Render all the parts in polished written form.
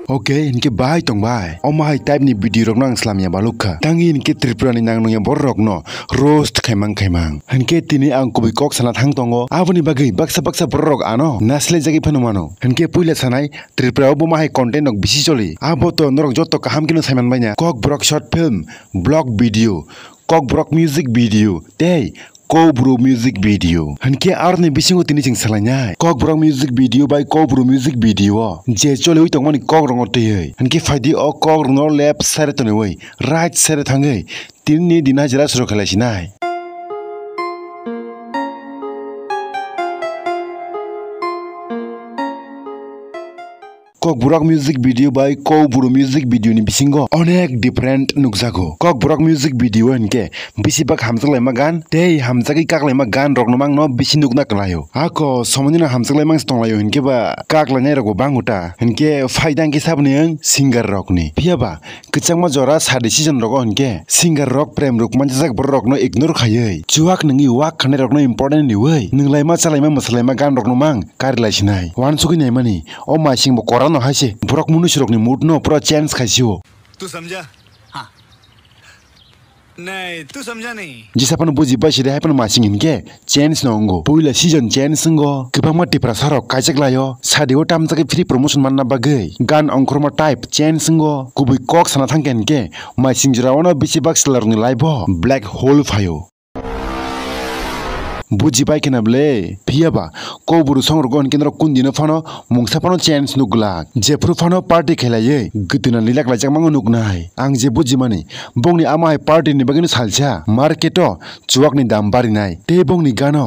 Okay, इनके bye तोंग bye ओमाय type नि video रok nang slamya balukha tangi इनके त्रिपुरा नि nang नया बर rok no roast khaimang इनके तिनि आं कुबि कक साना थांग तंगो आबनि बागै baksa बर rok ano nasle jagi phanu mano इनके पुइला सानाय त्रिपुरा बो माहाय content nok bisi choli abo to norok joto kaham kino saiman baina kok brok short film blog video kok brok music video tei Cobro music video. Hanke arne bisingo tini sing salanya. Kok brok music video by Cobro music video. Je chole ui tongmani kok rongote ye. Hanke faidi o kok rongo left side tone wei. Right side thangai. Tini dina jara suro kalasinai. Kok brok music video by Cobro music video ni bisingo onek different nukjago. Kok brok music video hanke bisibak hamjaklai ma gan tei hamjagi kaklai ma gan rok nomang no bisi nukna klayo. Ako somonina hamjaklai mang stonglayo hanke ba kaklai nai rok banguta hanke faidang ke sabni ang singer rok ni. Piaba kechangma jora sadi season rok hanke singer rok prem rok manjak bor rok no ignore khayai. Chuak nengi wak khane rok no important ni wei. Nenglai ma chalai ma masalai ma gan rok nomang karilai sinai. Wan sugi nai mani o ma sing bo koran no हाइसे ब्रॉक मुनुष्य रोकनी mood नो पूरा chance खाइसियो तू समझा हाँ नहीं तू समझा नहीं जिस अपन बुझी बसी रे अपन मासिंग इनके चैंस नोंगो पुइला सीजन चैंस संगो गोबां माटिफ्रा सारक काइजाकलायो सादिओ टामजाके फ्री प्रमोशन मानना बागै गान अंखरमा टाइप चैंस संगो गुबै कक साना थांकेनके मासिंग जरावनो बिसिबाक स्लारनि लाइभो ब्लैक होल फायो बुझी बाय केनाबले फियाबा कोबुरु संरगन केन्द्र कुन्दिनो फानो मुंसाफानो चेन्स नुगला जेफ्रु फानो पार्टी खेलायै गदिना लिलाक लाजाक मांगो नुगनाय आं जे बुझी माने बंनि आमाय पार्टी नि बागैनो सालसा मार्केटो चुवाकनि दाम बारिनाय ते बंनि गानो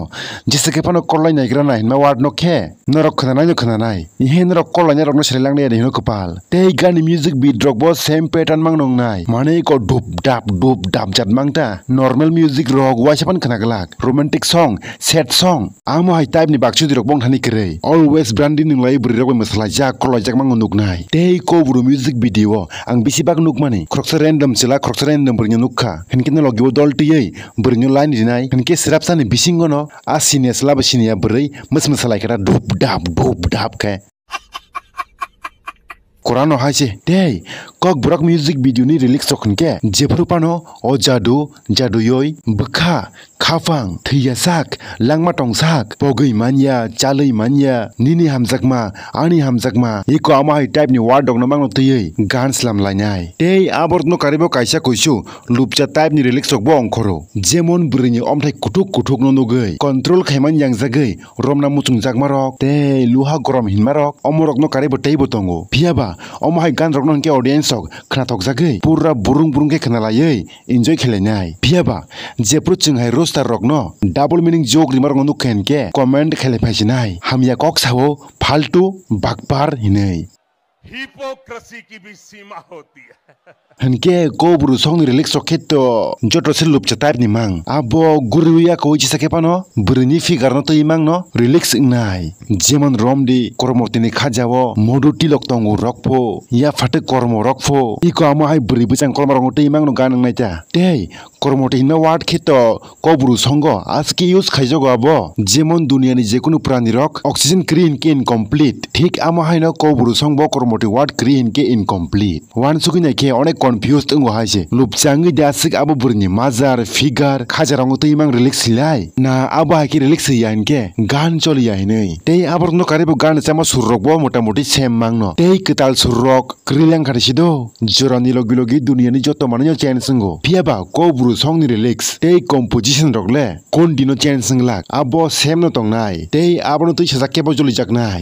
जेसेके फानो कललाय नायग्रा नाय मा वार्ड नखे नरक खोनानाय इहे नरक कललाय रकनो सेलांनाय नि कपाल ते गानि म्यूजिक बीट रकबो सेम पैटर्न मांग नंगनाय माने को डुप डाप जात मांगता नॉर्मल म्यूजिक रक वाइसफान खोनागलाक romantic song sad song amo hai type ni bakchu dirok bong thani kre always branding ning lai buri rok masala ja koloi jak mang nuknai tei Cobro music video ang bisibak nukmani kroksa random chila kroksa random buri nukha henkin logibo dol tiyei buri line dinai henke sirapsa ni bisingo no asine slab sinia buri masala kara dup dap ke Korano haise tei kok brok music video ni release rokhnke jefru pano o jadu yoi bkha khafang thiyasak langma tongsak pogui manya chalui manya nini hamjakma ani hamjakma iko amai type ni word dog namang tiyei gan slam lainai tei abor no karibo kaisa koisu lupcha type ni release rok bo ongkhoro jemon brini omthai kutuk no nugei control khaiman yang jagai romna muchung jakma rok tei luha gorom hinma rok omorok no karibo teibo tongo phiaba omahai gan rok no ke audience ok khnatok jagai pura burung ke khnalai enjoy khelainai phiaba jepru chunghai roster rok no double meaning joke rimar ngonu ken ke comment khele phaisinai hamya kok sawo फालतू बागबार हिनै hypocrisy की भी सीमा होती है हनके Cobro song ni release rokheto joto se lupcha type ni mang abo guruya ko chi sake pano bruni figure no to imang no release nai jemon romdi kormotini khajawo moduti loktongu rokpho ya phate kormo rokpho iko amo hai buri buchang kolmarong to imang no gan nai ta tei kormoti no word kheto Cobro songo aski use khaijogo abo jemon dunia ni jekunu prani rok oxygen green ke incomplete thik amo hai no Cobro song bo kormoti word green ke incomplete one sugina ke onek confused ngo haise lupchangi dasik abo burni mazar figure khajarang to imang release lai na abo ha ki release yan ke gan choli ya hinei tei abor no karibo gan chama surrok bo motamoti sem mangno tei ketal surrok krilang kharisido jorani logi dunia ni joto manyo chen singo phiaba Cobro song ni release tei composition rokle kon dino chen singlak abo sem no tongnai tei abor no tui sajakke bo joli jaknai